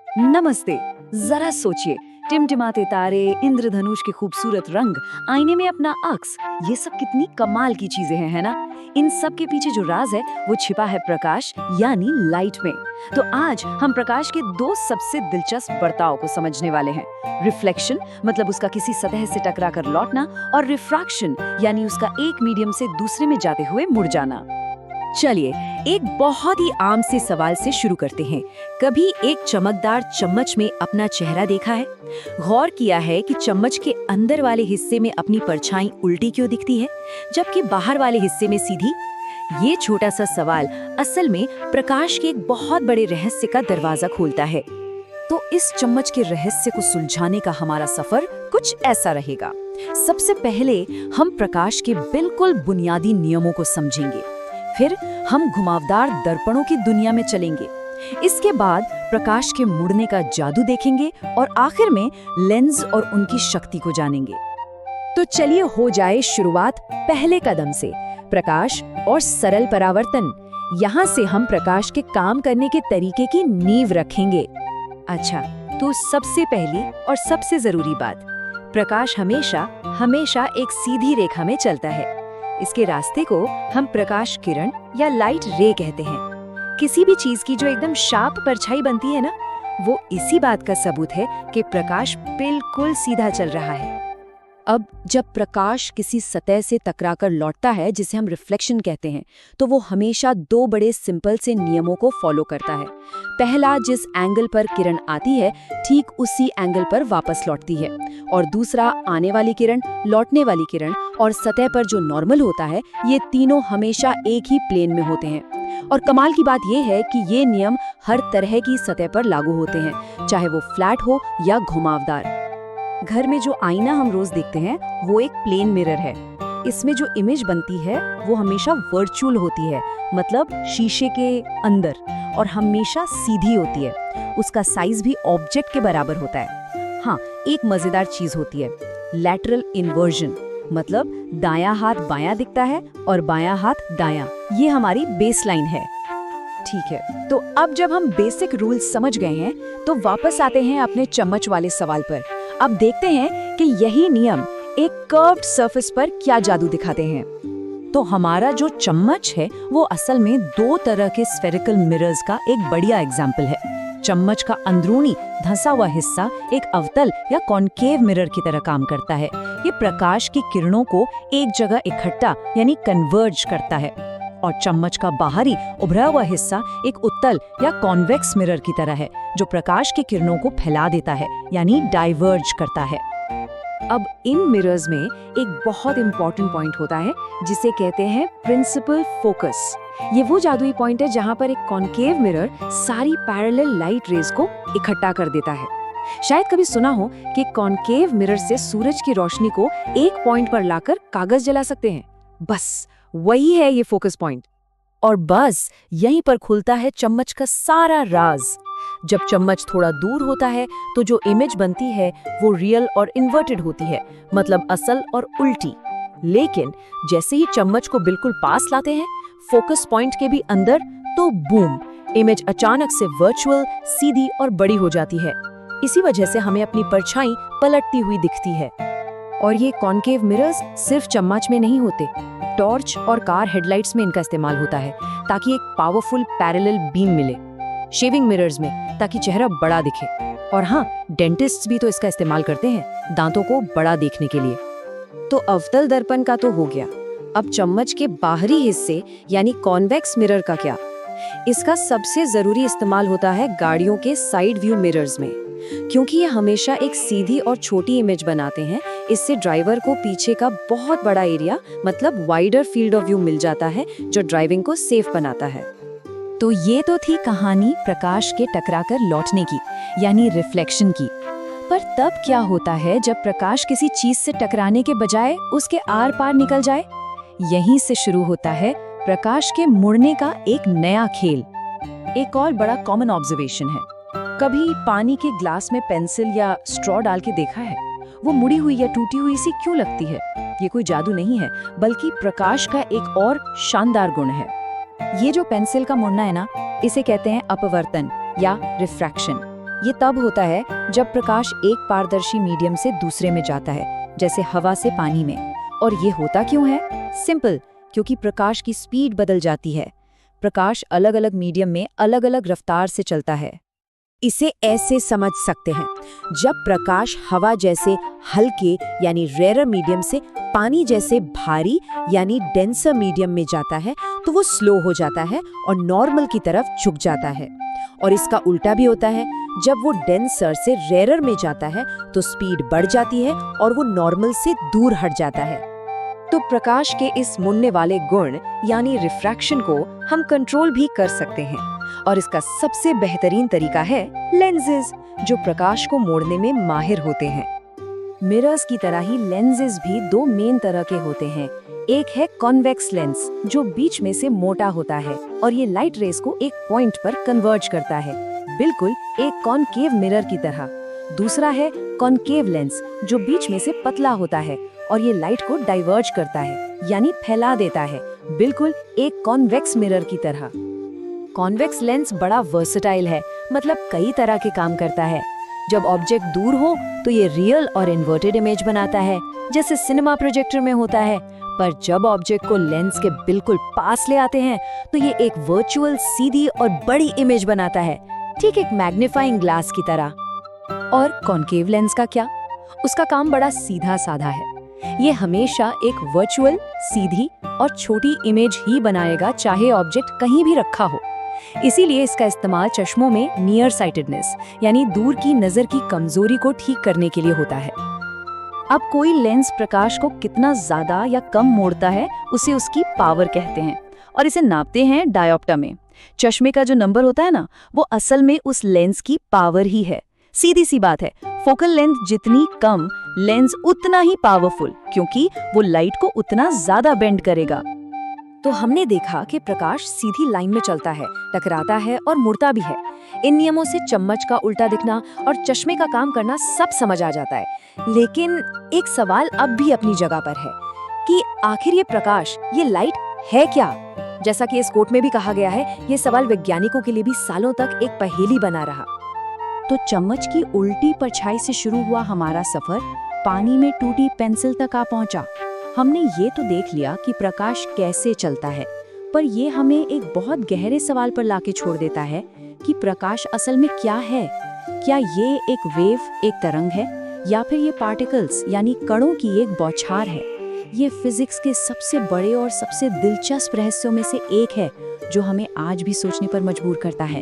नमस्ते। जरा सोचिए, टिमटिमाते तारे, इंद्रधनुष के खूबसूरत रंग, आईने में अपना अक्स, ये सब कितनी कमाल की चीजें हैं, है ना? इन सब के पीछे जो राज है वो छिपा है प्रकाश यानी लाइट में। तो आज हम प्रकाश के दो सबसे दिलचस्प बर्ताव को समझने वाले हैं। रिफ्लेक्शन मतलब उसका किसी सतह से टकरा कर लौटना, और रिफ्रैक्शन यानी उसका एक मीडियम से दूसरे में जाते हुए मुड़ जाना। चलिए एक बहुत ही आम से सवाल से शुरू करते हैं। कभी एक चमकदार चम्मच में अपना चेहरा देखा है? गौर किया है कि चम्मच के अंदर वाले हिस्से में अपनी परछाई उल्टी क्यों दिखती है, जबकि बाहर वाले हिस्से में सीधी? ये छोटा सा सवाल असल में प्रकाश के एक बहुत बड़े रहस्य का दरवाजा खोलता है। तो इस चम्मच के रहस्य को सुलझाने का हमारा सफर कुछ ऐसा रहेगा। सबसे पहले हम प्रकाश के बिल्कुल बुनियादी नियमों को समझेंगे, फिर हम घुमावदार दर्पणों की दुनिया में चलेंगे, इसके बाद प्रकाश के मुड़ने का जादू देखेंगे और आखिर में लेंस और उनकी शक्ति को जानेंगे। तो चलिए हो जाए शुरुआत पहले कदम से, प्रकाश और सरल परावर्तन। यहाँ से हम प्रकाश के काम करने के तरीके की नींव रखेंगे। अच्छा, तो सबसे पहली और सबसे जरूरी बात, प्रकाश हमेशा एक सीधी रेखा में चलता है। इसके रास्ते को हम प्रकाश किरण या लाइट रे कहते हैं। किसी भी चीज की जो एकदम शार्प परछाई बनती है ना, वो इसी बात का सबूत है कि प्रकाश बिल्कुल सीधा चल रहा है। अब जब प्रकाश किसी सतह से टकराकर लौटता है, जिसे हम रिफ्लेक्शन कहते हैं, तो वो हमेशा दो बड़े सिंपल से नियमों को फॉलो करता है। पहला, जिस एंगल पर किरण आती है ठीक उसी एंगल पर वापस लौटती है, और दूसरा, आने वाली किरण, लौटने वाली किरण और सतह पर जो नॉर्मल होता है, ये तीनों हमेशा एक ही प्लेन में होते हैं। और कमाल की बात यह है कि ये नियम हर तरह की सतह पर लागू होते हैं, चाहे वो फ्लैट हो या घुमावदार। घर में जो आईना हम रोज देखते हैं वो एक प्लेन मिरर है। इसमें जो इमेज बनती है वो हमेशा वर्चुअल होती है, मतलब शीशे के अंदर, और हमेशा सीधी होती है। उसका साइज भी ऑब्जेक्ट के बराबर होता है। हाँ, एक मजेदार चीज होती है, लैटरल इन्वर्जन, मतलब दायां हाथ बायां दिखता है और बायां हाथ दायां। ये हमारी बेसलाइन है। ठीक है, तो अब जब हम बेसिक रूल्स समझ गए हैं, तो वापस आते हैं अपने चम्मच वाले सवाल पर। अब देखते हैं कि यही नियम एक कर्व्ड सरफेस पर क्या जादू दिखाते हैं। तो हमारा जो चम्मच है वो असल में दो तरह के स्फेरिकल मिरर्स का एक बढ़िया एग्जाम्पल है। चम्मच का अंदरूनी धंसा हुआ हिस्सा एक अवतल या कॉन्केव मिरर की तरह काम करता है। ये प्रकाश की किरणों को एक जगह इकट्ठा यानी कन्वर्ज करता है, और चम्मच का बाहरी उभरा हुआ हिस्सा एक उत्तल या कॉन्वेक्स मिरर की तरह है, जो प्रकाश की किरणों को फैला देता है यानी डाइवर्ज करता है। अब इन मिरर्स में एक बहुत इंपॉर्टेंट पॉइंट होता है जिसे कहते हैं प्रिंसिपल फोकस। ये वो जादुई पॉइंट है जहां पर एक कॉन्केव मिरर सारी पैरेलल लाइट रेज को इकट्ठा कर देता है। शायद कभी सुना हो कि कॉन्केव मिरर से सूरज की रोशनी को एक पॉइंट पर लाकर कागज जला सकते हैं। बस वही है ये फोकस पॉइंट, और बस यहीं पर खुलता है चम्मच का सारा राज। जब चम्मच थोड़ा दूर होता है तो जो इमेज बनती है वो रियल और इन्वर्टेड होती है, मतलब असल और उल्टी। लेकिन जैसे ही चम्मच को बिल्कुल पास लाते हैं फोकस पॉइंट के भी अंदर, तो बूम, इमेज अचानक से वर्चुअल, सीधी और बड़ी हो जाती है। इसी वजह से हमें अपनी परछाई पलटती हुई दिखती है। और ये कॉन्केव मिरर्स सिर्फ चम्मच में नहीं होते, टॉर्च और कार हेडलाइट्स में इनका इस्तेमाल होता है ताकि एक पावरफुल पैरेलल बीम मिले। शेविंग मिरर्स में ताकि चेहरा बड़ा दिखे, और हाँ, डेंटिस्ट्स भी तो इसका इस्तेमाल करते हैं दांतों को बड़ा देखने के लिए। तो अवतल दर्पण का तो हो गया। अब चम्मच के बाहरी हिस्से यानी कॉन्वेक्स मिरर का क्या? इसका सबसे जरूरी इस्तेमाल होता है गाड़ियों के साइड व्यू मिरर्स में, क्योंकि ये हमेशा एक सीधी और छोटी इमेज बनाते हैं। इससे ड्राइवर को पीछे का बहुत बड़ा एरिया, मतलब वाइडर फील्ड ऑफ व्यू मिल जाता है, जो ड्राइविंग को सेफ बनाता है। तो ये तो थी कहानी प्रकाश के टकराकर लौटने की, यानी रिफ्लेक्शन की। पर तब क्या होता है जब प्रकाश किसी चीज से टकराने के बजाय उसके आर पार निकल जाए? यहीं से शुरू होता है प्रकाश के मुड़ने का एक नया खेल। एक और बड़ा कॉमन ऑब्जर्वेशन है, कभी पानी के ग्लास में पेंसिल या स्ट्रॉ डाल के देखा है? वो मुड़ी हुई या टूटी हुई सी क्यों लगती है? ये कोई जादू नहीं है, बल्कि प्रकाश का एक और शानदार गुण है। ये जो पेंसिल का मुड़ना है ना, इसे कहते हैं अपवर्तन या रिफ्रैक्शन। ये तब होता है जब प्रकाश एक पारदर्शी मीडियम से दूसरे में जाता है, जैसे हवा से पानी में। और ये होता क्यों है? सिंपल, क्योंकि प्रकाश की स्पीड बदल जाती है। प्रकाश अलग अलग मीडियम में अलग अलग रफ्तार से चलता है। इसे ऐसे समझ सकते हैं, जब प्रकाश हवा जैसे हल्के यानी रेयर मीडियम से पानी जैसे भारी यानी डेंसर मीडियम में जाता है तो वो स्लो हो जाता है और नॉर्मल की तरफ झुक जाता है। और इसका उल्टा भी होता है, जब वो डेंसर से रेयर में जाता है तो स्पीड बढ़ जाती है और वो नॉर्मल से दूर हट जाता है। तो प्रकाश के इस मुड़ने वाले गुण यानी रिफ्रैक्शन को हम कंट्रोल भी कर सकते हैं, और इसका सबसे बेहतरीन तरीका है लेंसेज, जो प्रकाश को मोड़ने में माहिर होते हैं। मिरर्स की तरह ही लेंसेज भी दो मेन तरह के होते हैं। एक है कॉन्वेक्स लेंस, जो बीच में से मोटा होता है और ये लाइट रेस को एक पॉइंट पर कन्वर्ज करता है, बिल्कुल एक कॉनकेव मिरर की तरह। दूसरा है कॉनकेव लेंस, जो बीच में से पतला होता है और ये लाइट को डाइवर्ज करता है, यानी फैला देता है, बिल्कुल एक कॉन्वेक्स मिरर की तरह। कॉन्वेक्स लेंस बड़ा वर्सेटाइल है, मतलब कई तरह के काम करता है। जब ऑब्जेक्ट दूर हो तो ये रियल और इन्वर्टेड इमेज बनाता है, जैसे सिनेमा प्रोजेक्टर में होता है। पर जब ऑब्जेक्ट को लेंस के बिल्कुल पास ले आते हैं तो ये एक वर्चुअल सीधी और बड़ी इमेज बनाता है, ठीक एक मैग्नीफाइंग ग्लास की तरह। और कॉनकेव लेंस का क्या? उसका काम बड़ा सीधा साधा है। ये हमेशा एक वर्चुअल, सीधी और छोटी इमेज ही बनाएगा, चाहे ऑब्जेक्ट कहीं भी रखा हो। इसीलिए इसका इस्तेमाल चश्मों में नियर साइटेडनेस यानी दूर की नजर की कमजोरी को ठीक करने के लिए होता है। अब कोई लेंस प्रकाश को कितना ज्यादा या कम मोड़ता है, उसे उसकी पावर कहते हैं, और इसे नापते हैं डायोप्टर में। चश्मे का जो नंबर होता है ना, वो असल में उस लेंस की पावर ही है। सीधी सी बात है, फोकल लेंथ जितनी कम, लेंस उतना ही पावरफुल, क्योंकि वो लाइट को उतना ज्यादा बेंड करेगा। तो हमने देखा कि प्रकाश सीधी लाइन में चलता है, टकराता है और मुड़ता भी है। इन नियमों से चम्मच का उल्टा दिखना और चश्मे का काम करना सब समझ आ जाता है। लेकिन एक सवाल अब भी अपनी जगह पर है कि आखिर ये प्रकाश, ये लाइट है क्या? जैसा कि इस कोट में भी कहा गया है, ये सवाल वैज्ञानिकों के लिए भी सालों तक एक पहेली बना रहा। तो चम्मच की उल्टी परछाई से शुरू हुआ हमारा सफर पानी में टूटी पेंसिल तक आ पहुंचा। हमने ये तो देख लिया कि प्रकाश कैसे चलता है, पर ये हमें एक बहुत गहरे सवाल पर लाके छोड़ देता है कि प्रकाश असल में क्या है। क्या ये एक वेव, एक तरंग है, या फिर ये पार्टिकल्स यानी कणों की एक बौछार है? ये फिजिक्स के सबसे बड़े और सबसे दिलचस्प रहस्यों में से एक है, जो हमें आज भी सोचने पर मजबूर करता है।